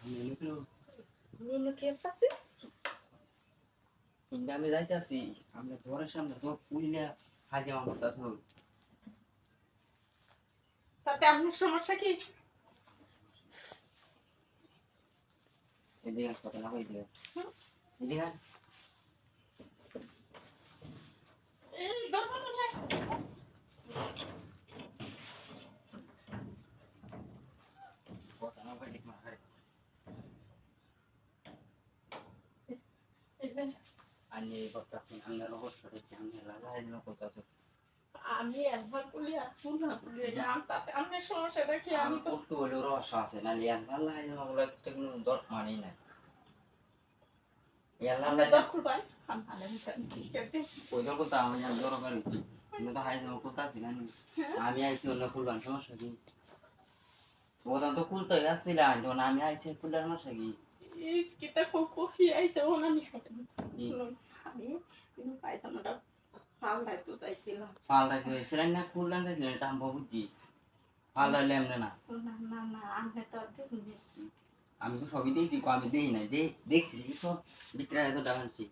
নিনু কে আছে কিন্তু আমি যাইতাছি আমরা ঘরের সামনে তো পুইলা হাজে আমার কাছে তাতে আপনার সমস্যা কি এদিকে কথা না কই দিও এদিকে এই দরকার না কথা না কই দিক মারে আনি কথা আমরা রহস্য দেখি আমি লাগাই দিন কথা তো আমি একবার বলি আর ফুল না বলি তাতে আপনার সমস্যাটা কি আমি তো একটু হলেও রহস্য আছে না একবার লাগাই দিন ওগুলো একটা কোনো দর মানেই না ইয়াল্লা আমি দর খুলবাই আমি ঠিক আছে ওই দর কথা আমি দরকার হইছে আমি তো হাই যাবো কথা ছিল না আমি আইছি অন্য খুলবান সমস্যা কি ওখান তো খুলতে আসছিলাম যখন আমি আইছি খুলার সমস্যা কি ইস কিতা কফি আইছে ও না আমি কিন্তু পায়খানাটা পাল্টাই তো চাইছিলাম পাল্টাইছে সেলাই না খুললাম চাইছিল এটা আমি বুঝছি পাল্টাইলে এমনি না না না না আমি তো দেখিনি আমি তো সবই দেখছি আমি দেখি নাই দেখছি তো ভিতরে এত ডাকাচ্ছি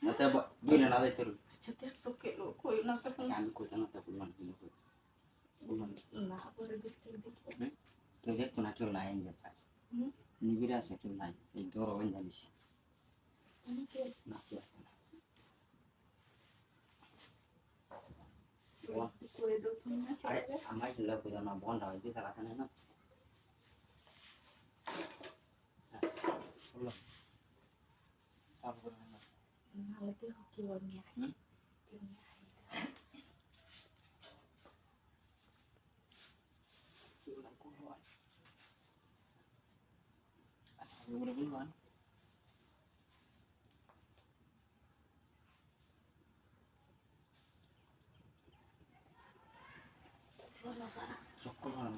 তাতে দুইটা না যাইতে পারবো আচ্ছা দেখছো কেলো কই না তখন আমি কইতে না তা বললাম কিন্তু বললাম না পরে দেখতে দেখি কেউ দেখতো না কেউ নাই দেখায় নিবিড় আছে কেউ নাই এই ডর হয়ে জানিস না কেউ আছে না করে দেখুন না আরে আমার ছিল কোথাও না বন্ধ হয়েছে খেলা আছে না বললো তারপরে নালে তো কি বলনি Udah bulan. Syukur.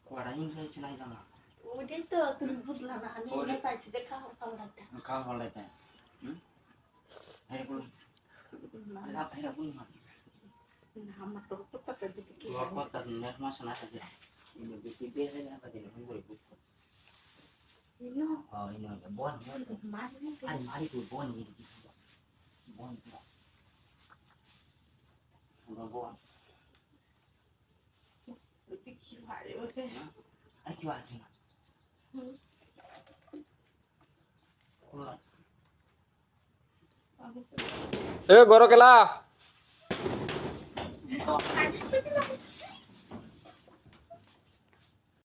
Kuarain saya celai sama. ওইটাই তো তুমি বুঝলা না আমি এটা চাইছি যে খাওয়া খাওয়াটা Kau halai teh. Ayo bulan. Ayo bulan. না আমার তো করতেছে দিতে কি Gua kota nih masa nasi. Ini bikin saya apa jadi hungry buku. No. Oh ini ada bon. Mari tuh bon ini. Bon. Udah bon. কি ভাই ওরে আর কি আছে না এ গরো কেলা